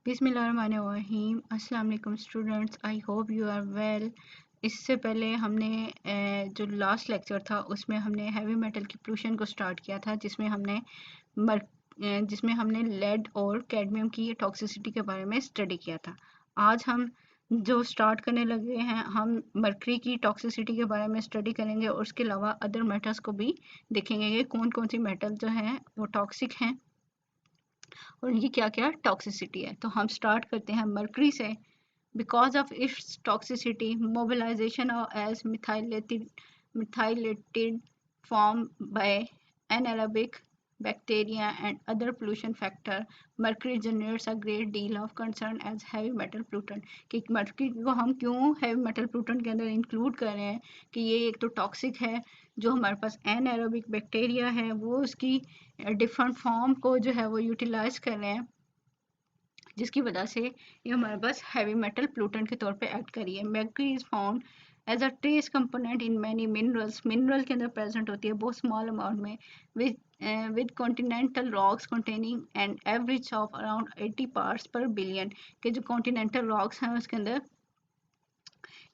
बिस्मिल्लाहिर्रहमानिर्रहीम। अस्सलाम वालेकुम students, I hope you are well. इससे पहले हमने जो लास्ट लेक्चर था उसमें हमने हैवी मेटल की पोल्यूशन को स्टार्ट किया था, जिसमें हमने लेड और कैडमियम की टॉक्सिसिटी के बारे में स्टडी किया था। आज हम जो स्टार्ट करने लगे हैं, हम मरकरी की टॉक्सिसिटी के बारे में स्टडी करेंगे और उसके अलावा अदर मेटल्स को भी देखेंगे कि कौन कौन सी मेटल जो हैं वो टॉक्सिक हैं और इनकी क्या क्या टॉक्सिसिटी है। तो हम स्टार्ट करते हैं मरकरी से। Because of its toxicity, mobilisation as methylated form by anaerobic bacteria and other pollution factor, mercury generates a great deal of concern as heavy metal pollutant। कि मर्करी को हम क्यों हैवी मेटल pollutant के अंदर include कर रहे हैं कि ये एक तो टॉक्सिक है, जो हमारे पास एनाएरोबिक बैक्टीरिया है वो उसकी डिफरेंट फॉर्म को जो है वो यूटिलाइज कर रहे हैं, जिसकी वजह से ये हमारे पास हैवी मेटल पोल्यूटेंट के तौर पे एक्ट करी है। mercury is found as a trace component in many mineral के अंदर प्रेजेंट होती है बहुत स्मॉल अमाउंट में, with continental rocks containing an average of around 80 parts per billion। के जो कॉन्टिनेंटल रॉक्स हैं उसके अंदर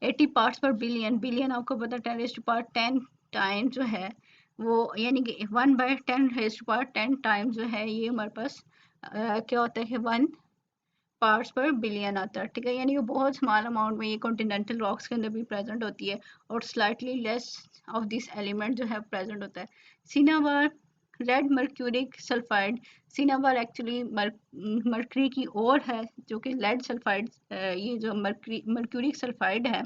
80 पार्ट्स पर बिलियन, बिलियन आपको पता 10⁻10 टाइम जो है वो, यानी कि 1/10⁻10 टाइम जो है ये हमारे पास क्या होता है कि 1 पार्ट्स पर बिलियन आता है। ठीक है, यानी कि बहुत स्मॉल अमाउंट में ये कॉन्टिनेंटल रॉक्स के अंदर भी प्रेजेंट होती है और slightly less of this element जो है प्रेजेंट होता है। Cinnabar red mercuric sulphide, cinnabar actually mercury की और है जो कि लेड सल्फाइड, ये जो मर्क्यूरिक सल्फाइड है,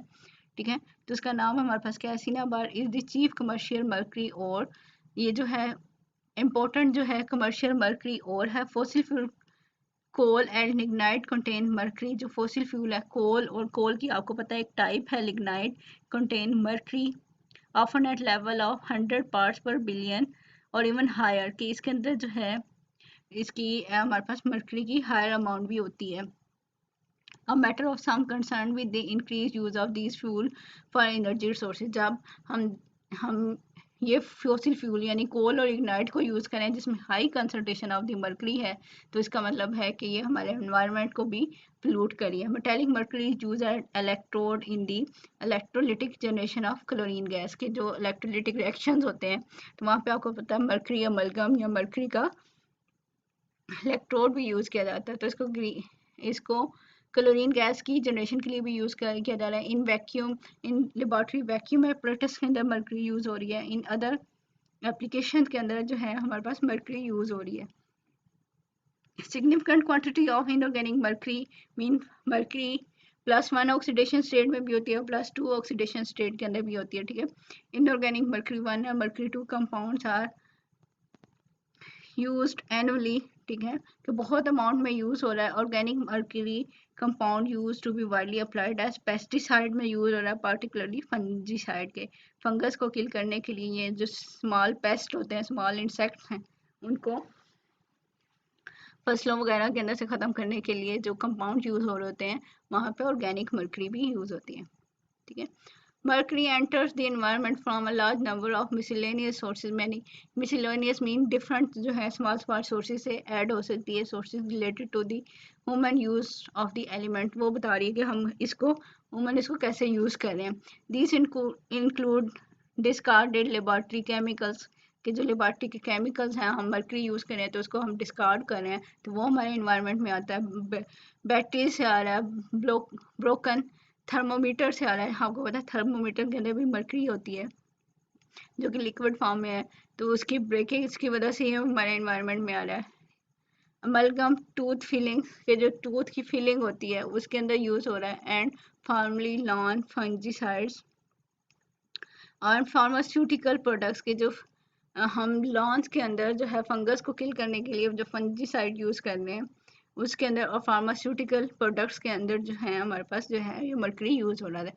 ठीक है, तो उसका नाम हमारे पास क्या है, cinnabar is the chief commercial mercury. और ये जो है इम्पोर्टेंट जो है कमर्शियल मर्करी और है। Fossil fuel coal and lignite contain mercury, जो फॉसिल फ्यूल है कोल, और कोल की आपको पता है एक टाइप है lignite, contain mercury often at level of 100 parts per billion और इवन हायर, कि इसके अंदर जो है इसकी हमारे पास मर्करी की हायर अमाउंट भी होती है। A matter of some concern with the increased use of these fuel for energy resources। जब हम ये फॉसिल फ्यूल यानी कोल और इग्नाइट को यूज़ करें जिसमें high concentration of the mercury है, तो इसका मतलब है कि ये हमारे एनवायरनमेंट को भी पोल्यूट करी है। Metallic mercury is use as electrode in the electrolytic generation of chlorine gas, के जो इलेक्ट्रोलिटिक रिएक्शंस होते हैं तो वहाँ पे आपको पता है मर्करी अमलगम या मर्करी का इलेक्ट्रोड भी यूज़ किया जाता है। तो इसको क्लोरीन गैस की जनरेशन के लिए भी यूज़ किया जा रहा है। इन लेबॉर्ट्री वैक्यूम एपरेटस के अंदर मर्करी यूज़ हो रही है। इन अदर एप्लीकेशन के अंदर जो है हमारे पास मर्करी यूज़ हो रही है। Significant quantity of inorganic mercury mean mercury +1 oxidation state में भी होती है, +2 ऑक्सीडेशन स्टेट के अंदर भी होती है। ठीक है, इनऑर्गेनिक मर्करी 1 और mercury 2 compounds are used annually. ठीक है, कि बहुत अमाउंट में यूज़ हो रहा है। Organic mercury compound use to be widely applied as pesticide में यूज़ हो रहा है, पार्टिकुलरली फंजीसाइड के, फंगस को किल करने के लिए। ये जो स्मॉल पेस्ट होते हैं, स्मॉल इंसेक्ट्स हैं, उनको फसलों वगैरह के अंदर से ख़त्म करने के लिए जो कंपाउंड यूज़ हो रहे होते हैं, वहाँ पे ऑर्गेनिक मर्करी भी यूज़ होती है। ठीक है, mercury enters the environment from a large number of miscellaneous sources। many miscellaneous mean different जो है small sources से add हो सकती है, sources related to the human use of the element। वो बता रही है कि हम इसको कैसे यूज़ कर रहे हैं। these include discarded laboratory chemicals, कि जो लेबॉर्ट्री के केमिकल्स हैं हम मर्करी यूज़ करें तो उसको हम डिस्कार्ड कर रहे हैं, तो वो हमारे इन्वायरमेंट में आता है। बैटरी से आ रहा है, ब्रोकन थर्मोमीटर से आ रहा है। आपको पता है थर्मोमीटर के अंदर भी मर्करी होती है जो कि लिक्विड फॉर्म में है, तो उसकी ब्रेकेज की वजह से ये हमारे इन्वायरमेंट में आ रहा है। अमलगम टूथ फिलिंग, के जो टूथ की फिलिंग होती है उसके अंदर यूज़ हो रहा है। एंड फार्मली लॉन फंजीसाइड्स और फार्मास्यूटिकल प्रोडक्ट्स, के जो हम लॉन्स के अंदर जो है फंगस को किल करने के लिए जो फंजीसाइड यूज़ कर रहे हैं उसके अंदर, और फार्मास्यूटिकल प्रोडक्ट्स के अंदर जो है हमारे पास जो है ये मर्करी यूज़ हो रहा है।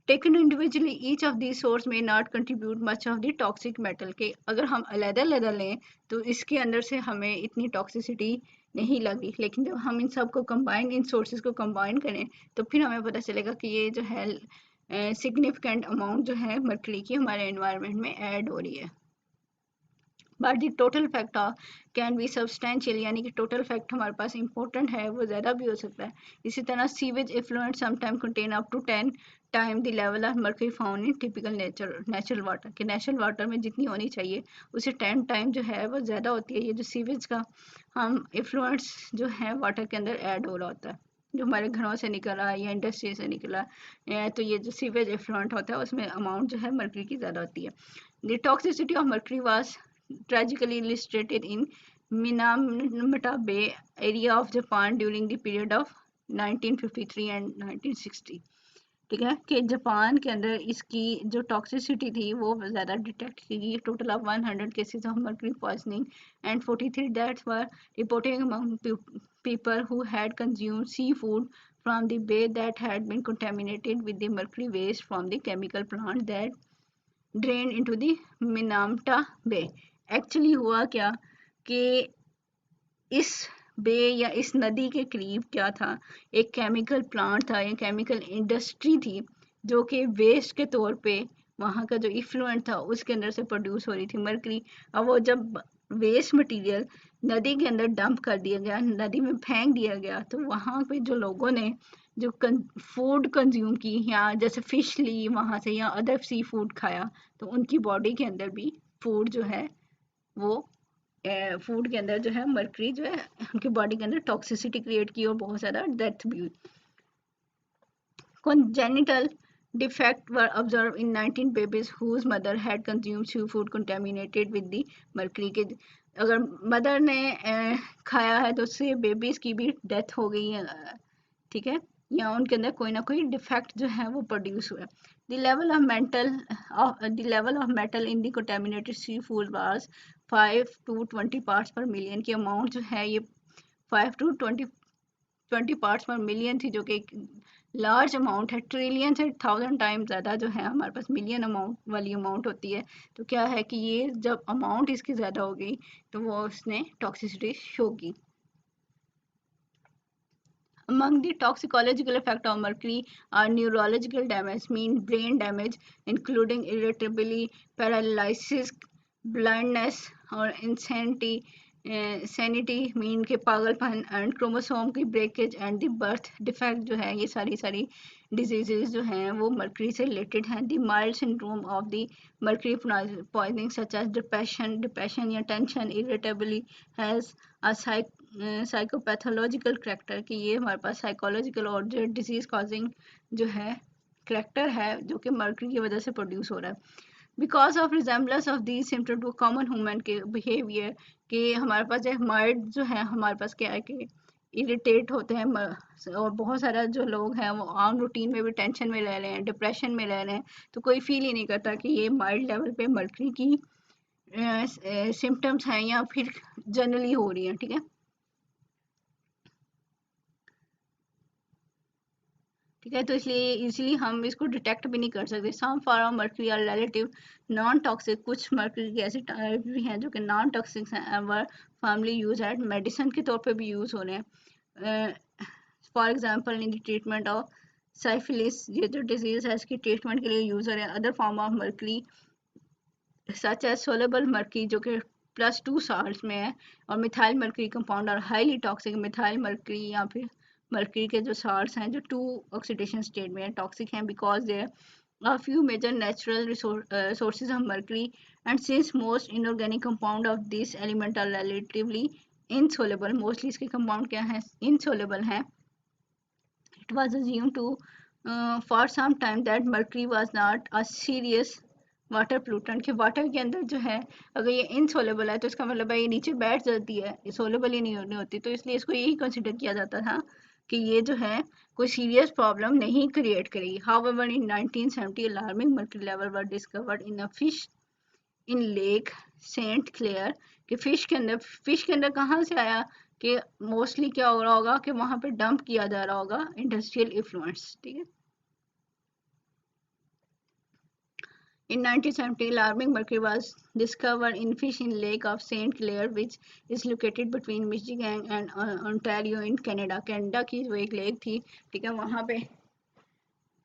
Taken individually each of the source may not contribute much of the toxic metal, के अगर हम अलग-अलग लें तो इसके अंदर से हमें इतनी टॉक्सिसिटी नहीं लगी, लेकिन जब हम इन सब को कंबाइन, इन सोर्सेज को कंबाइन करें तो फिर हमें पता चलेगा कि ये जो है सिग्निफिकेंट अमाउंट जो है मर्करी की हमारे एनवायरनमेंट में ऐड हो रही है। But the total fact can be substantial, यानी कि टोटल फैक्ट हमारे पास इंपॉर्टेंट है वो ज़्यादा भी हो सकता है। इसी तरह sewage effluent sometime contain up to 10 time the level of mercury found in typical natural water, कि नेचुरल वाटर में जितनी होनी चाहिए उसे 10 टाइम जो है वो ज़्यादा होती है। ये जो सीवेज का हम इफ्लुएंट्स जो है वाटर के अंदर ऐड हो रहा होता है, जो हमारे घरों से निकला या इंडस्ट्री से निकला, तो ये जो सीवेज इफ्लुएंट होता है उसमें अमाउंट जो है मर्क्यूरी की ज़्यादा होती है। The toxicity of mercury was tragically illustrated in Minamata Bay area of Japan during the period of 1953 and 1960। ठीक है, कि जापान के अंदर इसकी जो टॉक्सिसिटी थी वो ज़्यादा डिटेक्ट की गई। Total of 100 cases of mercury poisoning and 43 deaths were reported among people who had consumed seafood from the bay that had been contaminated with the mercury waste from the chemical plant that drain into the Minamata bay. Actually हुआ क्या कि इस बे या इस नदी के करीब क्या था, एक केमिकल प्लांट था या केमिकल इंडस्ट्री थी जो कि वेस्ट के तौर पे वहाँ का जो इफ्लुएंट था उसके अंदर से प्रोड्यूस हो रही थी मरकरी। अब वो जब वेस्ट मटेरियल नदी के अंदर डंप कर दिया गया, नदी में फेंक दिया गया, तो वहाँ पे जो लोगों ने जो फूड कंज्यूम की या जैसे फिश ली वहाँ से या अदर सी फूड खाया, तो उनकी बॉडी के अंदर भी फूड जो है वो फूड के अंदर जो है मर्करी जो है उनकी बॉडी के अंदर टॉक्सिसिटी क्रिएट की और बहुत ज़्यादा डेथ भी हुई। Congenital defects were observed in 19 babies whose mother had consumed seafood contaminated with the mercury। के अगर मदर ने खाया है तो उससे बेबीज की भी डेथ हो गई है, ठीक है, या उनके अंदर कोई ना कोई डिफेक्ट जो है वो प्रोड्यूस हुआ है। The level of metal in the contaminated sea food was 5 to 20 parts per million की अमाउंट जो है ये 5 to 20 पार्ट्स पर मिलियन थी, जो कि एक लार्ज अमाउंट है। ट्रिलियन से 1000 टाइम ज़्यादा जो है हमारे पास मिलियन अमाउंट वाली अमाउंट होती है। तो क्या है कि ये जब अमाउंट इसकी ज़्यादा हो गई तो वो उसने टॉक्सिसिटी शो की। Among the toxicological effects of mercury are neurological damage, mean brain damage, including irritability, paralysis, blindness और insanity, sanity मीन के पागलपन, एंड क्रोमोसोम की breakage and the birth defect जो है, ये सारी डिजीजेज जो हैं वो मर्करी से रिलेटेड हैं। The mild syndrome of the mercury poisoning such as depression या tension, irritability has a psychopathological character, कि ये हमारे पास साइकोलॉजिकल और जो डिजीज कॉजिंग जो है करेक्टर है जो कि मर्करी की वजह से प्रोड्यूस हो रहा है। Because of resemblance of these symptom to common human के बिहेवियर, कि हमारे पास एक माइंड जो है हमारे पास क्या है कि इरिटेट होते हैं, और बहुत सारा जो लोग हैं वो आम रूटीन में भी टेंशन में रह रहे हैं, डिप्रेशन में रह रहे हैं, तो कोई फील ही नहीं करता कि ये माइल्ड लेवल पे मर्करी की सिम्टम्स हैं या फिर जनरली हो रही हैं, ठीक है। ठीक है, तो इसलिए इजीली हम इसको डिटेक्ट भी नहीं कर सकते। Some form of mercury are relative non toxic, कुछ मर्क्यूरी के ऐसे टाइप भी हैं जो कि नॉन टॉक्सिक हैं ever formerly use at medicine के तौर पे भी यूज़ हो रहे हैं। For example in the treatment of syphilis, ये जो डिजीज़ है इसकी ट्रीटमेंट के लिए यूज़ हो रहे हैं। Other form of mercury such as soluble mercury जो कि +2 साल्ट में है, और मिथाइल मर्क्यूरी कंपाउंड और हाईली टॉक्सिक। मिथाइल मर्क्यूरी या फिर मर्क्यूरी के जो साल्ट्स हैं जो 2 ऑक्सीडेशन स्टेट में टॉक्सिक हैं, because there a few major natural sources of mercury, and since most inorganic compound of this element are relatively insoluble, mostly इसके compound क्या हैं, insoluble हैं, it was assumed to for some time that mercury was not a serious water प्लूटेंट, के water के अंदर जो है अगर ये इनसोलेबल है तो इसका मतलब है ये नीचे बैठ जाती है, ये सोलेबल ही नहीं होती, तो इसलिए इसको यही कंसिडर किया जाता था कि ये जो है कोई सीरियस प्रॉब्लम नहीं क्रिएट करेगी। However in 1970 alarming mercury level were discovered in a fish in lake Saint Clair, कि फिश के अंदर कहाँ से आया कि मोस्टली क्या हो रहा होगा कि वहाँ पे डंप किया जा रहा होगा इंडस्ट्रियल इफ्लुएंस, ठीक है। In 1970, alarming mercury was discovered in fish in Lake of St. Clair, which is located between Michigan and Ontario in Canada. Canada की वो एक लेक थी, ठीक है, वहाँ पे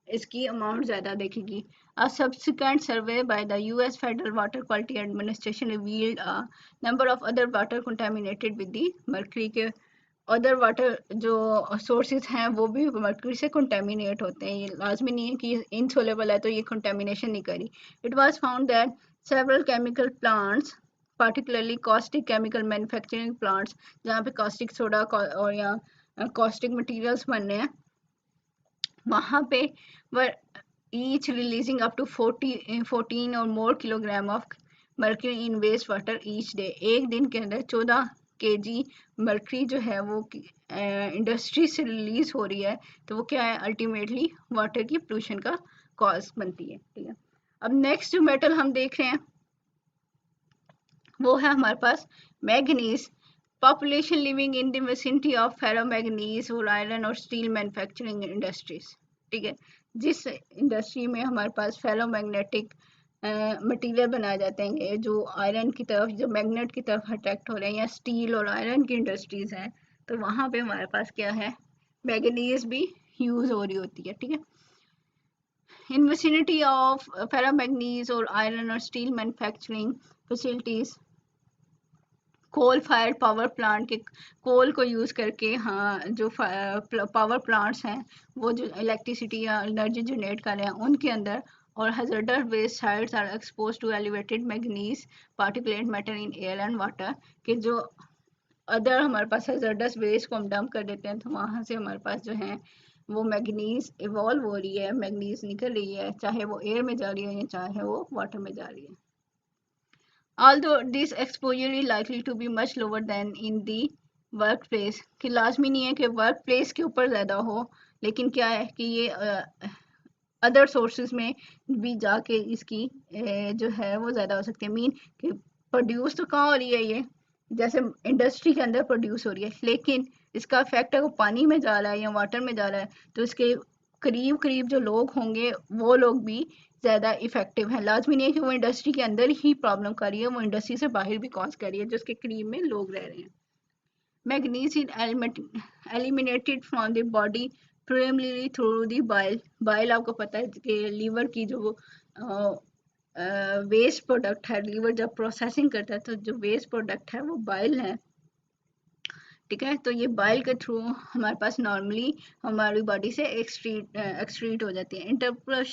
इसकी अमाउंट ज़्यादा देखेगी। A subsequent survey by the US Federal Water Quality Administration revealed a number of other water contaminated with the mercury के अदर वाटर जो सोर्सेज हैं वो भी मर्क्यूरी से कंटेमिनेट होते हैं. ये लाजमी नहीं है कि इनसोलेबल है तो ये कंटेमिनेशन नहीं करी. It was found that several chemical plants particularly caustic chemical manufacturing plants जहाँ पे caustic soda और या caustic materials बनने हैं वहाँ पे were each releasing up to 14 or more kilogram of mercury in wastewater each day. एक दिन के अंदर 14 kg मर्करी जो है वो इंडस्ट्री से रिलीज हो रही है तो वो क्या है अल्टीमेटली वाटर की पोल्यूशन का कॉज बनती है. ठीक है, अब नेक्स्ट जो मेटल हम देख रहे हैं वो है हमारे पास manganese. Population living in the vicinity of ferromanganese और आयरन और स्टील मैन्युफैक्चरिंग इंडस्ट्रीज. ठीक है, जिस इंडस्ट्री में हमारे पास फेरोमैग्नेटिक मटेरियल बनाए जाते हैं जो आयरन की तरफ जो मैग्नेट की तरफ अट्रैक्ट हो रहे हैं या स्टील और आयरन की इंडस्ट्रीज हैं तो वहाँ पे हमारे पास क्या है मैग्नीज भी यूज हो रही होती है. ठीक है, इन विसिनिटी ऑफ फेरोमैग्नीज और आयरन और steel manufacturing facilities coal fire power plant के कोल को यूज़ करके हाँ जो पावर प्लांट्स हैं वो जो इलेक्ट्रिसिटी या एनर्जी जनरेट कर रहे हैं उनके अंदर और hazardous waste sites are exposed to elevated manganese particulate matter in air and water कि जो अदर हमारे पास hazardous waste को हम डंप कर देते हैं तो वहाँ से हमारे पास जो है वो मैग्नीज इवॉल्व हो रही है, मैग्नीज निकल रही है चाहे वो एयर में जा रही है या चाहे वो वाटर में जा रही है. Although this exposure is likely to be much lower than in the workplace कि लाजमी नहीं है कि वर्क प्लेस के ऊपर ज़्यादा हो लेकिन क्या है कि ये अदर सोर्सेज में भी जाके इसकी जो है वो ज़्यादा हो सकती है. मीन कि प्रोड्यूस तो कहाँ हो रही है ये जैसे इंडस्ट्री के अंदर प्रोड्यूस हो रही है लेकिन इसका इफेक्ट अगर पानी में जा रहा है या वाटर में जा रहा है तो इसके करीब करीब जो लोग होंगे वो लोग भी ज़्यादा इफेक्टिव हैं. लाजमी नहीं है कि वो इंडस्ट्री के अंदर ही प्रॉब्लम कर रही है, वो इंडस्ट्री से बाहर भी कॉज कर रही है जो उसके करीब में लोग रह रहे हैं. Manganese is eliminated from the body primarily through the bile. Bile आपको पता है कि लीवर की जो वेस्ट प्रोडक्ट है लीवर जब प्रोसेसिंग करता है तो जो वेस्ट प्रोडक्ट है वो बाइल है. ठीक है, तो ये बाइल के थ्रू हमारे पास नॉर्मली हमारी बॉडी से एक्सक्रीट हो जाती है.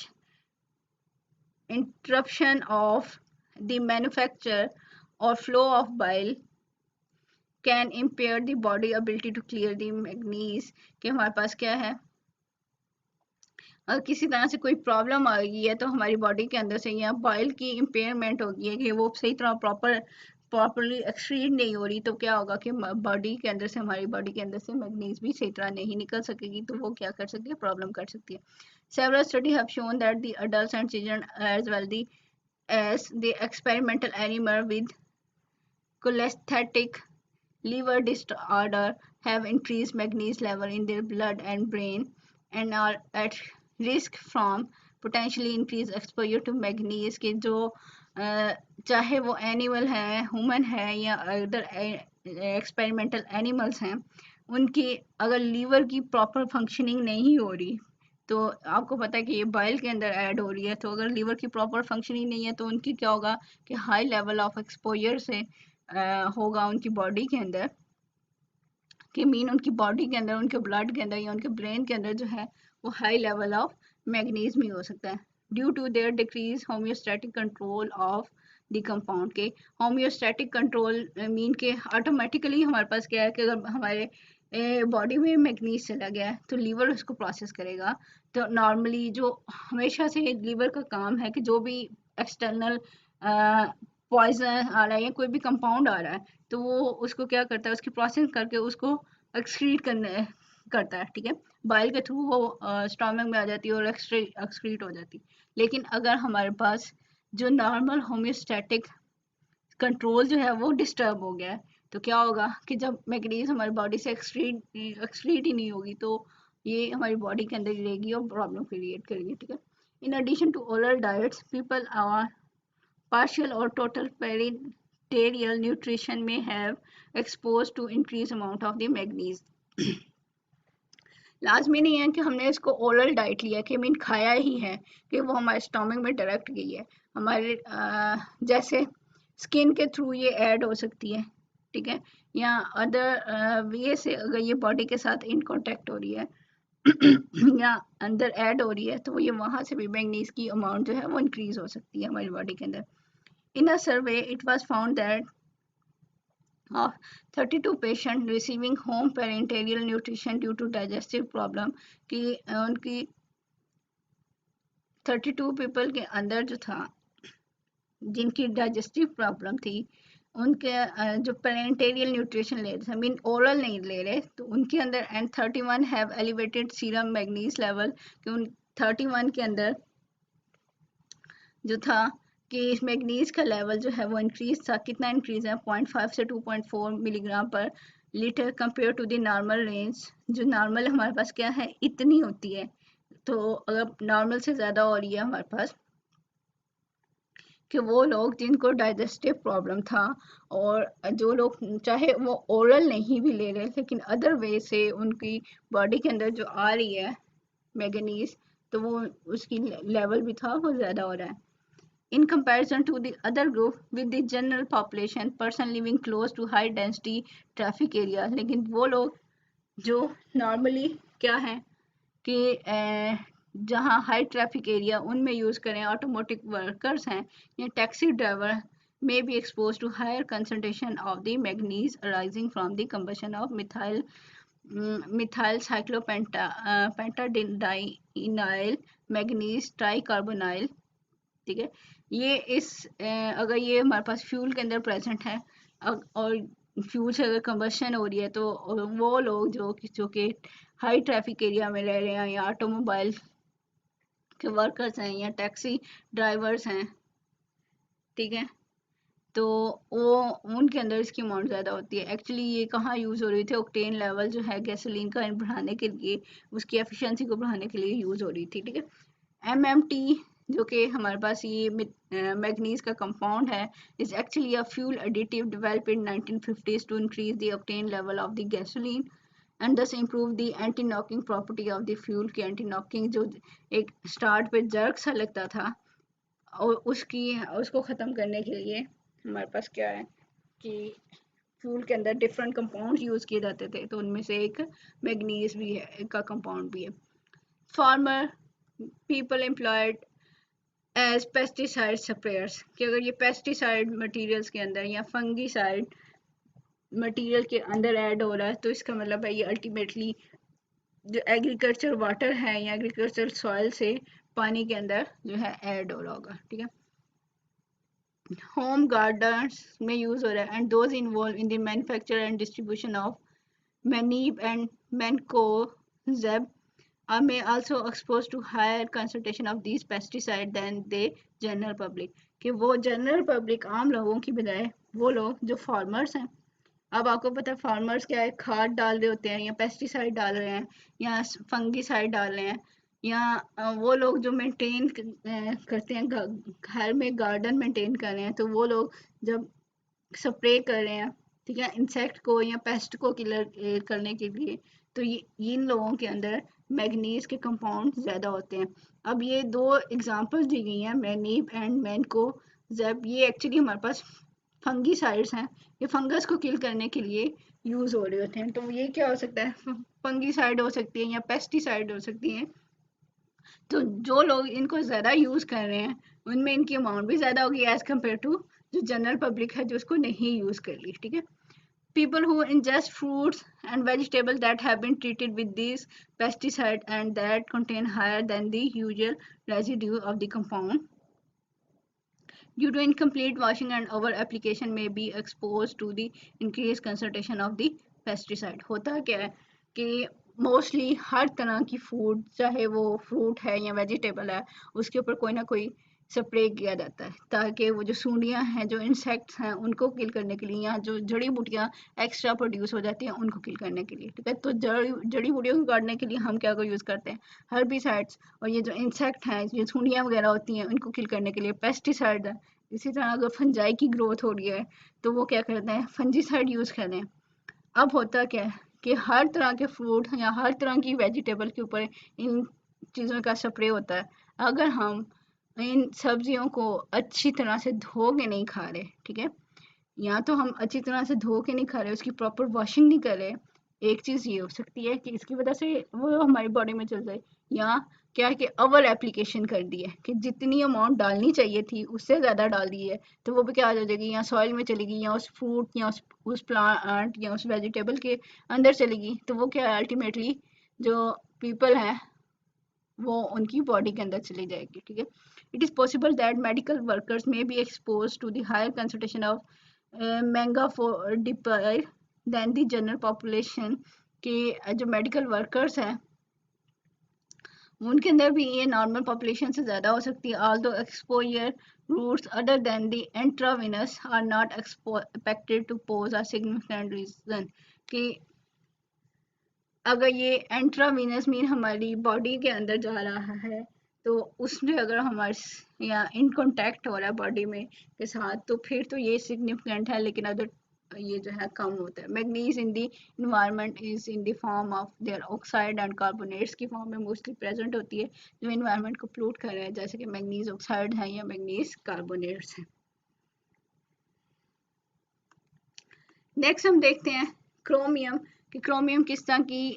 Interruption of the manufacture or flow of bile can impair the body ability to clear the manganese कि हमारे पास क्या है अगर किसी तरह से कोई प्रॉब्लम आ गई है तो हमारी बॉडी के अंदर से या बाइल की इम्पेयरमेंट हो गई है कि वो सही तरह प्रॉपरली एक्सक्रीट नहीं हो रही तो क्या होगा कि बॉडी के अंदर से हमारी बॉडी के अंदर से मैग्नीज भी सही तरह नहीं निकल सकेगी तो वो क्या कर सकती है प्रॉब्लम कर सकती है. Several studies have shown that the adults and children as the experimental animal with cholestatic liver disorder have increased magnesium level in their blood and brain and are at risk from potentially increased exposure to magnesium के जो चाहे वो animal है human है या other experimental animals हैं उनकी अगर लीवर की प्रॉपर फंक्शनिंग नहीं हो रही तो आपको पता है कि ये बाइल के अंदर ऐड हो रही है तो अगर लीवर की प्रॉपर फंक्शनिंग नहीं है तो उनकी क्या होगा कि हाई लेवल ऑफ एक्सपोजर से होगा उनकी बॉडी के अंदर कि मीन उनकी बॉडी के अंदर उनके ब्लड के अंदर या उनके ब्रेन के अंदर जो है वो हाई लेवल ऑफ मैग्नीज भी हो सकता है due to their decrease homeostatic control of the compound के. होम्योस्टैटिक कंट्रोल मीन के ऑटोमेटिकली हमारे पास क्या है कि अगर हमारे बॉडी में मैग्नीज चला गया है तो लीवर उसको प्रोसेस करेगा. तो नॉर्मली जो हमेशा से लीवर का काम है कि जो भी एक्सटर्नल पॉइजन आ रहा है या कोई भी कंपाउंड आ रहा है तो वो उसको क्या करता है उसकी प्रोसेस करके उसको एक्सक्रीट करने करता है. ठीक है, बाइल के थ्रू वो स्टोमक में आ जाती है और एक्सक्रीट हो जाती है. लेकिन अगर हमारे पास जो नॉर्मल होम्योस्टैटिक कंट्रोल जो है वो डिस्टर्ब हो गया है तो क्या होगा कि जब मैग्नीज हमारी बॉडी से एक्सक्रीट ही नहीं होगी तो ये हमारी बॉडी के अंदर रहेगी और प्रॉब्लम क्रिएट करेगी. ठीक है, in addition to oral diets people our partial or total perinatal nutrition may have exposed to increased amount of the magnesium. लाजमी नहीं है कि हमने इसको ओरल डाइट लिया कि मीन खाया ही है कि वो हमारे स्टोमक में डायरेक्ट गई है। हमारे जैसे स्किन के थ्रू ये ऐड हो सकती है, ठीक है, या अदर वे से अगर ये बॉडी के साथ इन कांटेक्ट हो रही है या अंदर ऐड हो रही है तो ये वहाँ से भी मैग्नीज की अमाउंट जो है वो इंक्रीज हो सकती है हमारी बॉडी के अंदर। In a survey it was found that of 32 patients receiving home parenteral nutrition due to digestive problem कि उनकी 32 पीपल के अंदर जो था जिनकी डाइजेस्टिव प्रॉब्लम थी, उनके जो पेरेंटेरियल न्यूट्रिशन ले रहे थे, मीन ओरल नहीं ले रहे, तो उनके अंदर and 31 have elevated serum manganese level कि उन 31 के अंदर जो था कि इस मैग्नीज का लेवल जो है वो इंक्रीज था। कितना इंक्रीज है? 0.5 से 2.4 milligram per litre compare to the normal range. जो नॉर्मल हमारे पास क्या है, इतनी होती है। तो अगर नॉर्मल से ज़्यादा हो रही है हमारे पास, कि वो लोग जिनको डाइजेस्टिव प्रॉब्लम था और जो लोग चाहे वो ओरल नहीं भी ले रहे लेकिन अदर वे से उनकी बॉडी के अंदर जो आ रही है मैग्नीज, तो वो उसकी लेवल भी था वो ज़्यादा हो रहा है। In comparison to the other group with the general population person living close to high density traffic area, लेकिन वो लोग जो नॉर्मली क्या है कि जहाँ हाई ट्रैफिक एरिया उनमें यूज़ करें, ऑटोमोटिव वर्कर्स हैं या taxi driver may be exposed to higher concentration of the manganese arising from the combustion of methyl cyclopentadienyl manganese tricarbonyl, ठीक है। ये इस अगर ये हमारे पास फ्यूल के अंदर प्रेजेंट है और फ्यूल से अगर कंबशन हो रही है तो वो लोग जो कि हाई ट्रैफिक एरिया में रह रहे हैं या ऑटोमोबाइल के वर्कर्स हैं या टैक्सी ड्राइवर्स हैं, ठीक है, तो वो उनके अंदर इसकी अमाउंट ज़्यादा होती है। एक्चुअली ये कहाँ यूज़ हो रही थी? ऑक्टेन लेवल जो है गैसोलीन का बढ़ाने के लिए, उसकी एफिशिएंसी को बढ़ाने के लिए यूज़ हो रही थी, ठीक है। MMT जो कि हमारे पास ये मैग्नीज का कंपाउंड है, is actually a fuel additive developed in 1950s to increase the octane level of the gasoline and thus improve the anti knocking property of the fuel. की एंटी नॉकिंग जो एक start पे jerk सा लगता था और उसको ख़त्म करने के लिए हमारे पास क्या है कि फ्यूल के अंदर डिफरेंट कंपाउंड यूज़ किए जाते थे, तो उनमें से एक मैग्नीज भी है का कंपाउंड भी है। Farmer people employed as pesticide sprayers कि अगर ये पेस्टिसाइड मटेरियल्स के अंदर या फंगीसाइड मटेरियल के अंदर ऐड हो रहा है, तो इसका मतलब है ये अल्टीमेटली जो एग्रीकल्चर वाटर है या एग्रीकल्चर सॉइल से पानी के अंदर जो है ऐड हो रहा होगा, ठीक है। होम गार्डन्स में यूज हो रहा है and those involved in the manufacture and distribution of maneb and mancozeb are may also exposed to higher concentration of these pesticide than the general public। कि वो जनरल पब्लिक आम लोगों की बजाय वो लोग जो फार्मर्स हैं, अब आपको पता है फार्मर्स क्या है, खाद डाल रहे होते हैं या पेस्टिसाइड डाल रहे हैं या फंगीसाइड डाल रहे हैं या वो लोग जो मेंटेन करते हैं घर में गार्डन मेंटेन कर रहे हैं, तो वो लोग जब स्प्रे कर रहे हैं, ठीक है, इंसेक्ट को या पेस्ट को किलर करने के लिए, तो ये इन लोगों के अंदर मैग्नीज के कंपाउंड ज़्यादा होते हैं। अब ये दो एग्जांपल्स दी गई हैं, मैनीब एंड मैनकोजेब, ये एक्चुअली हमारे पास फंगीसाइड्स हैं, ये फंगस को किल करने के लिए यूज़ हो रहे होते हैं। तो ये क्या हो सकता है? फंगीसाइड हो सकती है या पेस्टिसाइड हो सकती है। तो जो लोग इनको ज़्यादा यूज़ कर रहे हैं उनमें इनकी अमाउंट भी ज़्यादा होगी एज़ कम्पेयर टू जो जनरल पब्लिक है जो इसको नहीं यूज़ कर रही, ठीक है। People who ingest fruits and vegetables that have been treated with these pesticides and that contain higher than the usual residue of the compound due to incomplete washing and over application may be exposed to the increased concentration of the pesticide। होता क्या है कि mostly हर तरह की food, चाहे वो fruit है या वेजिटेबल है, उसके ऊपर कोई ना कोई स्प्रे किया जाता है ताकि वो जो सूंडियाँ हैं, जो इंसेक्ट्स हैं, उनको किल करने के लिए, या जो जड़ी बूटियाँ एक्स्ट्रा प्रोड्यूस हो जाती हैं उनको किल करने के लिए, ठीक है। तो जड़ी बूटियों को काटने के लिए हम क्या को यूज़ करते हैं? हर्बिसाइड्स। और ये जो इंसेक्ट हैं, ये सूंडियाँ वगैरह होती हैं, उनको किल करने के लिए पेस्टिसाइड है। इसी तरह अगर फंजाई की ग्रोथ हो रही है तो वो क्या करते हैं? फंजीसाइड यूज़ करते हैं। अब होता क्या है कि हर तरह के फ्रूट या हर तरह की वेजिटेबल के ऊपर इन चीज़ों का स्प्रे होता है। अगर हम इन सब्जियों को अच्छी तरह से धो के नहीं खा रहे, ठीक है, या तो हम अच्छी तरह से धो के नहीं खा रहे, उसकी प्रॉपर वॉशिंग नहीं कर रहे, एक चीज़ ये हो सकती है कि इसकी वजह से वो हमारी बॉडी में चल जाए, या क्या है कि ओवर एप्लीकेशन कर दी है कि जितनी अमाउंट डालनी चाहिए थी उससे ज़्यादा डाल दी है, तो वो भी क्या हो जाएगी, या सॉइल में चलेगी या उस फ्रूट या उस प्लांट या उस वेजिटेबल के अंदर चलेगी, तो वो क्या है अल्टीमेटली जो पीपल हैं वो उनकी बॉडी के अंदर चली जाएगी, ठीक है। It is possible that medical workers may be exposed to the higher concentration of mangafodipir than the general population, के जो मेडिकल वर्कर्स हैं उनके अंदर भी ये नॉर्मल पॉपुलेशन से ज़्यादा हो सकती है। Although exposure routes other than the intravenous are not expected to pose a significant reason, कि अगर ये इंट्रावीनस मीन हमारी बॉडी के अंदर जा रहा है तो उसमें अगर हमारे या इन कांटेक्ट हो रहा है बॉडी में के साथ तो फिर तो ये सिग्निफिकेंट है, लेकिन अदर ये जो है कम होता है। Manganese in the environment is in the form of their oxide and carbonates की फॉर्म में मोस्टली प्रेजेंट होती है जो इन्वायरमेंट को पोल्यूट कर रहे हैं, जैसे कि मैग्नीज ऑक्साइड है या मैग्नीज कार्बोनेट्स है। नेक्स्ट हम देखते हैं क्रोमियम, कि क्रोमियम किस तरह की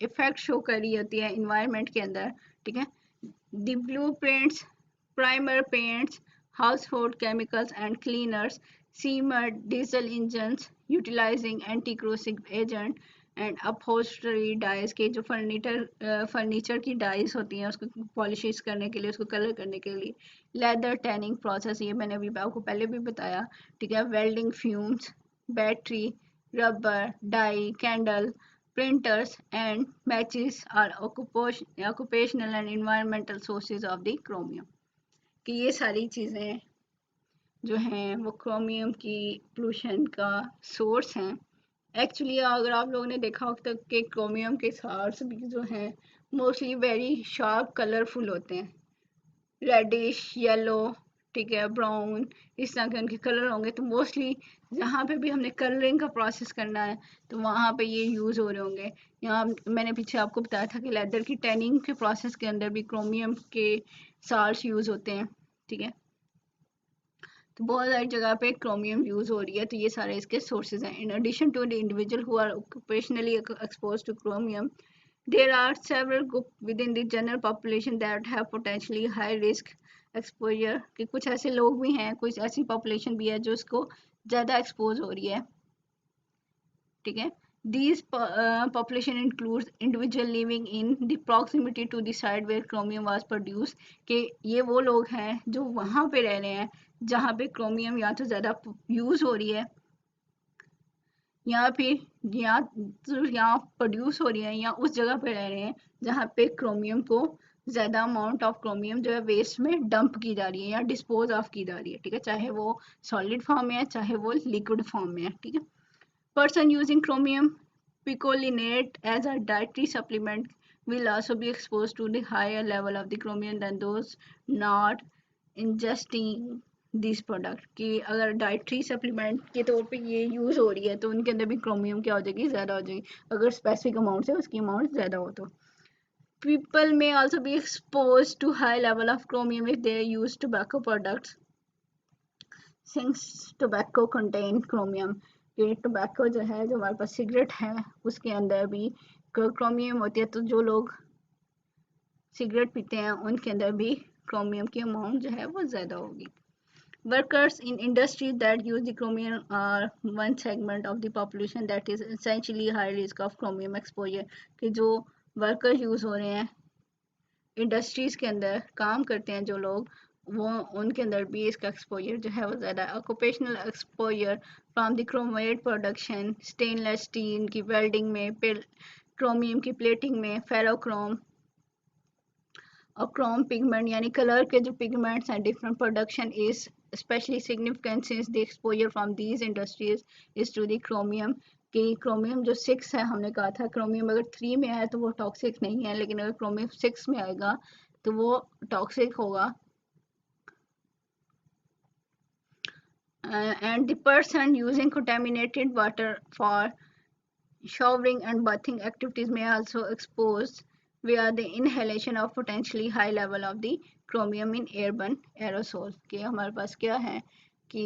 इफेक्ट शो कर रही होती है इन्वायरमेंट के अंदर, ठीक है। The blueprints, primer paints, household chemicals and cleaners, seamer diesel engines utilising anti corrosive agent and upholstery dyes, के जो फर्नीचर की डाइज होती हैं उसको पॉलिश करने के लिए, उसको कलर करने के लिए, लेदर टैनिंग प्रोसेस, ये मैंने अभी आपको पहले भी बताया, ठीक है। Welding fumes, battery, rubber, dye, candle, printers, and matches are occupational and environmental sources of the chromium, कि ये सारी चीज़ें जो हैं वो क्रोमियम की पोल्यूशन का सोर्स हैं। एक्चुअली अगर आप लोगों ने देखा हो तक कि क्रोमियम के सार्स भी जो हैं मोस्टली वेरी शार्प कलरफुल होते हैं, रेडिश येलो, ठीक है, ब्राउन, इस तरह के उनके कलर होंगे। तो मोस्टली जहाँ पे भी हमने कलरिंग का प्रोसेस करना है तो वहाँ पे ये यूज़ हो रहे होंगे। यहाँ मैंने पीछे आपको बताया था कि लेदर की टैनिंग के प्रोसेस के अंदर भी क्रोमियम के साल्ट्स यूज़ होते हैं, ठीक है। तो बहुत सारी जगह पे क्रोमियम यूज़ हो रही है, तो ये सारे इसके सोर्सेज हैं। In addition to the individual who are occupationally exposed to chromium, there are several groups within the general population that have potentially high risk exposure, कि कुछ ऐसे लोग भी हैं, कुछ ऐसी पॉपुलेशन भी है जो इसको ज़्यादा एक्सपोज हो रही है, ठीक है। These population includes individual living in the proximity to the site where chromium was produced, कि ये वो लोग हैं जो वहाँ पे रह रहे हैं जहाँ पे क्रोमियम या तो ज़्यादा यूज़ हो रही है या फिर यहाँ प्रोड्यूस हो रही है, या उस जगह पे रह रहे हैं जहाँ पे क्रोमियम को ज़्यादा अमाउंट ऑफ क्रोमियम जो है वेस्ट में डंप की जा रही है या डिस्पोज ऑफ की जा रही है, ठीक है, चाहे वो सॉलिड फॉर्म में है चाहे वो लिक्विड फॉर्म में है, ठीक है। Person using chromium picolinate as a dietary supplement will also be exposed to the higher level of the chromium than those not ingesting this product, कि अगर डाइट्री सप्लीमेंट के तौर पे ये यूज़ हो रही है तो उनके अंदर भी क्रोमियम क्या हो जाएगी, ज़्यादा हो जाएगी। अगर स्पेसिफिक अमाउंट से उसकी अमाउंट ज़्यादा हो तो people may also be exposed to high level of chromium if they use tobacco products, since tobacco contain chromium, कि टोबैको जो है जो हमारे पास सिगरेट है उसके अंदर भी क्रोमियम होती है, तो जो लोग सिगरेट पीते हैं उनके अंदर भी क्रोमियम की अमाउंट जो है वो ज़्यादा होगी। Workers in industries that use the chromium are one segment of the population that is essentially high risk of chromium exposure, कि जो वर्कर यूज़ हो रहे हैं इंडस्ट्रीज़ के अंदर काम करते हैं जो लोग, वो उनके अंदर भी इसका एक्सपोजर जो है वो ज़्यादा। Occupational exposure from the chromate production, stainless steel की वेल्डिंग में, क्रोमियम की प्लेटिंग में, फेरोक्रोम और क्रोम पिगमेंट यानी कलर के जो पिगमेंट्स हैं different production is especially significant since the exposure from these industries is to the chromium, कि क्रोमियम जो 6 है, हमने कहा था क्रोमियम अगर 3 में है तो वो टॉक्सिक नहीं है, लेकिन अगर क्रोमियम 6 में आएगा तो वो टॉक्सिक होगा। And the person using contaminated water for showering and bathing activities may also expose via the inhalation of potentially high level of the chromium in airborne aerosol कि हमारे पास क्या है कि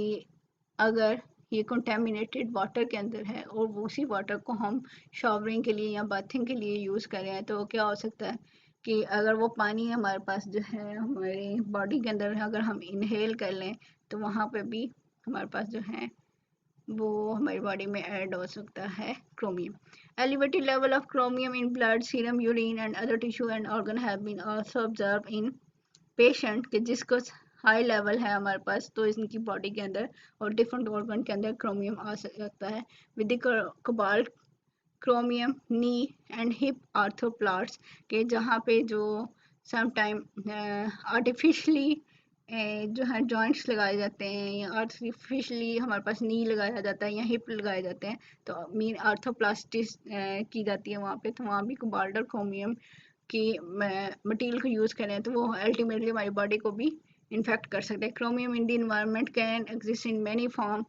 अगर ये कंटेमिनेटेड वाटर के अंदर है और वो उसी वाटर को हम शॉवरिंग के लिए या बाथिंग के लिए यूज़ कर रहे हैं तो क्या हो सकता है कि अगर वो पानी हमारे पास जो है हमारी बॉडी के अंदर है अगर हम इनहेल कर लें तो वहाँ पे भी हमारे पास जो है वो हमारी बॉडी में ऐड हो सकता है chromium elevated level of chromium in blood serum urine and other tissue and organ have been also observe in patient के जिसको हाई लेवल है हमारे पास तो इनकी बॉडी के अंदर और डिफरेंट ऑर्गन के अंदर क्रोमियम आ सकता है with cobalt chromium knee and hip arthroplast के जहाँ पे जो समटाइम आर्टिफिशली जो है जॉइंट्स लगाए जाते हैं या आर्टिफिशली हमारे पास नी लगाया जाता है या हिप लगाए जाते हैं तो मीन आर्थोप्लास्टिस की जाती है वहाँ पे तो वहाँ भी कोबाल्ट और क्रोमियम की मटेरियल को यूज़ करें तो वो अल्टीमेटली हमारी बॉडी को भी इन्फेक्ट कर सकते हैं chromium in the environment can exist in many form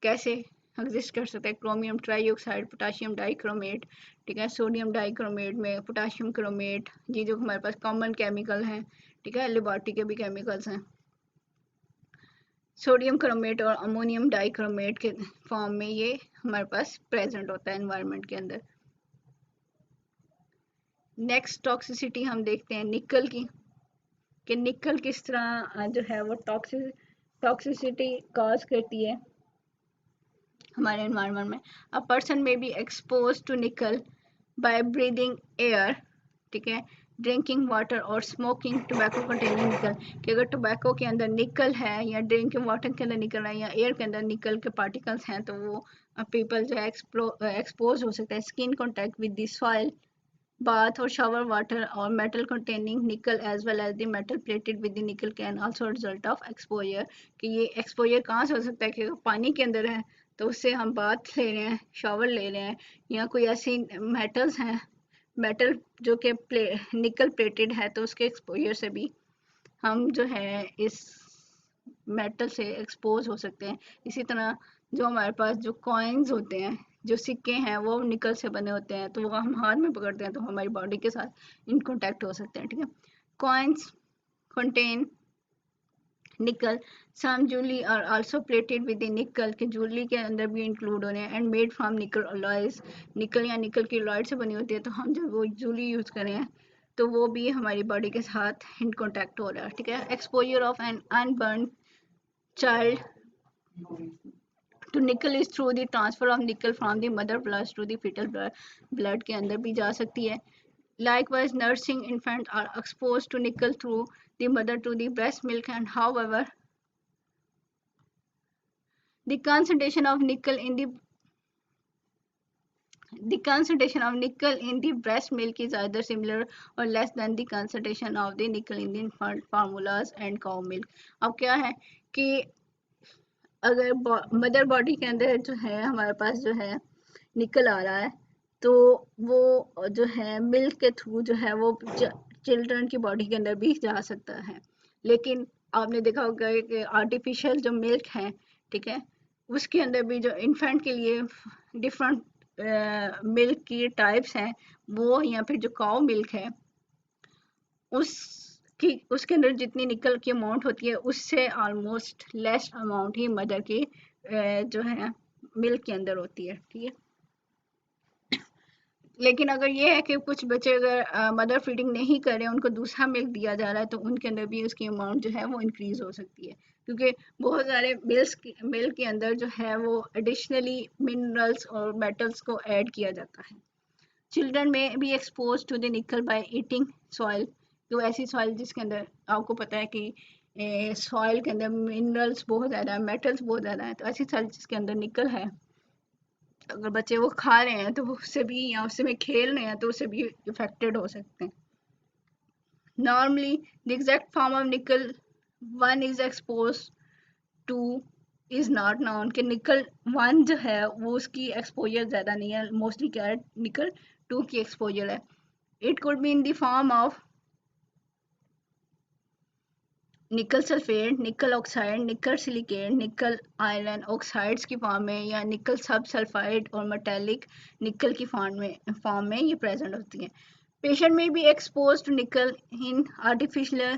कैसे एग्जिस्ट कर सकते हैं क्रोमियम ट्राईऑक्साइड पोटाशियम डाइक्रोमेट ठीक है सोडियम डाइक्रोमेट में पोटाशियम क्रोमेट ये जो हमारे पास कॉमन केमिकल हैं ठीक है लेबॉरेटरी के भी केमिकल्स हैं सोडियम क्रोमेट और अमोनियम डाइक्रोमेट के फॉर्म में ये हमारे पास प्रेजेंट होता है एनवायरनमेंट के अंदर नेक्स्ट टॉक्सिसिटी हम देखते हैं निकल की कि निकल किस तरह जो है वो टॉक्सिसिटी कॉज करती है हमारे एनवायरनमेंट में अ पर्सन में बी एक्सपोज टू निकल बाय ब्रीदिंग एयर ठीक है ड्रिंकिंग वाटर और स्मोकिंग टोबैको कंटेनिंग निकल कि अगर टोबैको के अंदर निकल है या ड्रिंकिंग वाटर के अंदर निकल है या एयर के अंदर निकल के पार्टिकल्स हैं तो वो पीपल जो है एक्सपोज हो सकता है skin contact with the soil bath or shower water or metal containing nickel as well as the metal plated with the nickel can also result of exposure कि ये exposure कहाँ से हो सकता है कि पानी के अंदर है तो उससे हम बाथ ले रहे हैं शावर ले रहे हैं या कोई ऐसी मेटल्स हैं मेटल जो कि निकल प्लेटेड है तो उसके एक्सपोजर से भी हम जो है इस मेटल से एक्सपोज हो सकते हैं इसी तरह जो हमारे पास जो कॉइन्स होते हैं जो सिक्के हैं वो निकल से बने होते हैं तो वो हम हाथ में पकड़ते हैं तो हमारी बॉडी के साथ इन कॉन्टैक्ट हो सकते हैं ठीक है coins contain nickel some jewellery are also plated with nickel के ज्वेलरी के अंदर भी इंक्लूड हो रहे हैं एंड मेड फ्रॉम निकल अलॉयज निकल या निकल की अलॉय से बनी होती है तो हम जब वो ज्वेलरी यूज़ करें हैं तो वो भी हमारी बॉडी के साथ इन कॉन्टैक्ट हो रहा है ठीक है exposure of an unborn child to nickel is through the transfer of nickel from the mother blood to the fetal blood के अंदर भी जा सकती है likewise nursing infants are exposed to nickel through the mother to the breast milk and however the concentration of nickel in the concentration of nickel in the breast milk is either similar or less than the concentration of the nickel in the infant formulas and cow milk अब क्या है कि अगर mother body के अंदर जो है हमारे पास जो है निकल आ रहा है तो वो जो है मिल्क के थ्रू जो है वो चिल्ड्रन की बॉडी के अंदर भी जा सकता है लेकिन आपने देखा होगा कि आर्टिफिशियल जो मिल्क है ठीक है उसके अंदर भी जो इन्फेंट के लिए डिफरेंट मिल्क की टाइप्स हैं वो या फिर जो काउ मिल्क है उसके अंदर जितनी निकल की अमाउंट होती है उससे ऑलमोस्ट लेस अमाउंट ही मदर की जो है मिल्क के अंदर होती है ठीक है लेकिन अगर ये है कि कुछ बच्चे अगर मदर फीडिंग नहीं कर रहे हैं उनको दूसरा मिल्क दिया जा रहा है तो उनके अंदर भी उसकी अमाउंट जो है वो इंक्रीज हो सकती है क्योंकि बहुत सारे मिल्क के अंदर जो है वो एडिशनली मिनरल्स और मेटल्स को ऐड किया जाता है चिल्ड्रन में बी एक्सपोज टू द निकल बाय ईटिंग सॉइल तो ऐसी सॉइल जिसके अंदर आपको पता है कि सॉइल के अंदर मिनरल्स बहुत ज़्यादा है मेटल्स बहुत ज़्यादा है तो ऐसी सॉइल जिसके अंदर निकल है अगर बच्चे वो खा रहे हैं तो उससे भी या उससे में खेल रहे हैं तो उससे भी इफेक्टेड हो सकते हैं normally the exact form of निकल one is expose two is not non कि निकल वन जो है वो उसकी एक्सपोजर ज़्यादा नहीं है मोस्टली क्या है निकल टू की एक्सपोजर है it could be in the form of निकल सल्फेट, निकल ऑक्साइड, निकल सिलिकेट, निकल आयरन ऑक्साइड्स की फॉर्म में या निकल सब सल्फाइड और मेटेलिक निकल की फॉर्म में ये प्रेजेंट होती है। पेशेंट में बी एक्सपोज टू निकल in artificial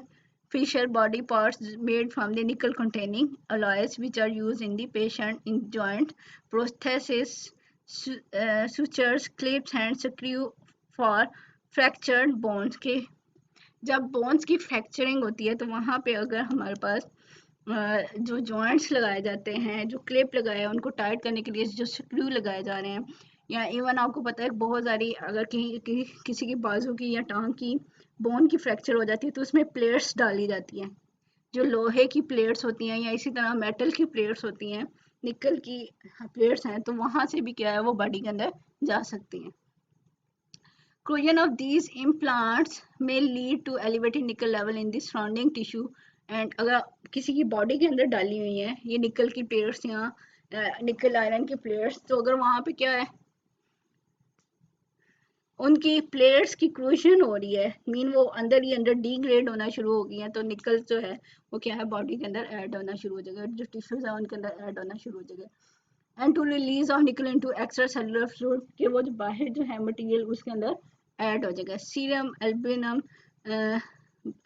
fisher body parts made from the nickel containing alloys which are used in the patient in joint prosthesis, sutures, clips and screw for fractured bones के जब bones की fracturing होती है तो वहाँ पे अगर हमारे पास जो जॉइंट्स लगाए जाते हैं, जो क्लिप लगाए हैं उनको टाइट करने के लिए जो स्क्रू लगाए जा रहे हैं, या इवन आपको पता है बहुत सारी अगर किसी की बाजू की या टांग की बोन की फ्रैक्चर हो जाती है तो उसमें प्लेट्स डाली जाती हैं, जो लोहे की प्लेट्स होती हैं या इसी तरह मेटल की प्लेट्स होती हैं, निकल की प्लेट्स हैं, तो वहाँ से भी क्या है वो बॉडी के अंदर जा सकती हैं। Corrosion of these implants may lead to elevated nickel level in the surrounding tissue and अगर किसी की बॉडी के अंदर डाली हुई है ये निकल की प्लेट्स या निकल आयरन की प्लेट्स, तो अगर वहाँ पे क्या है उनकी प्लेट्स की क्रूशन हो रही है, मीन वो अंदर ही अंदर डिग्रेड होना शुरू हो गई है, तो निकल जो है वो क्या है बॉडी के अंदर ऐड होना शुरू हो जाएगा, जो टिश्यूज है उनके अंदर ऐड होना शुरू हो जाएगा। And to release of nickel into extracellular fluid कि वो जो बाहर जो है मटेरियल उसके अंदर ऐड हो जाएगा। Serum albumin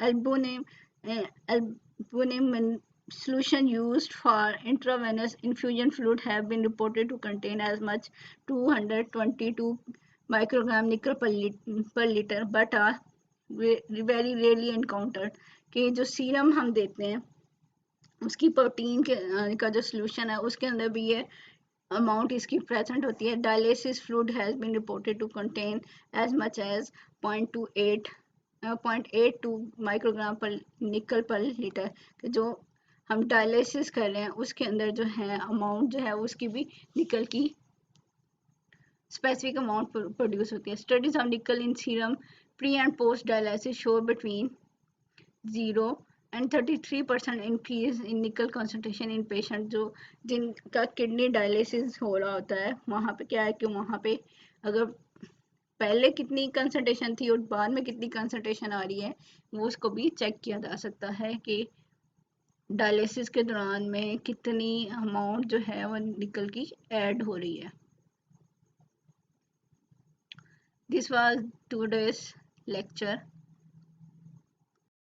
albumin albumin solution used for intravenous infusion fluid have been reported to contain as much 222 microgram nickel per liter but are very rarely encountered कि जो सीरम हम देते हैं उसकी प्रोटीन का जो सोल्यूशन है उसके अंदर भी ये अमाउंट इसकी प्रेजेंट होती है। Dialysis fluid has been reported to contain as much as 0.82 microgram per nickel पर लीटर, जो हम डायलिसिस कर रहे हैं उसके अंदर जो है अमाउंट जो है उसकी भी निकल की स्पेसिफिक अमाउंट प्रोड्यूस होती है। स्टडीज ऑफ निकल इन serum pre and post dialysis show between 0 and 33% increase in निकल कंसंट्रेशन इन पेशेंट जो जिनका किडनी डायलिसिस हो रहा होता है, वहाँ पे क्या है कि वहाँ पे अगर पहले कितनी कंसंट्रेशन थी और बाद में कितनी कंसंट्रेशन आ रही है वो उसको भी चेक किया जा सकता है कि डायलिसिस के दौरान में कितनी अमाउंट जो है वो निकल की ऐड हो रही है। This was today's lecture.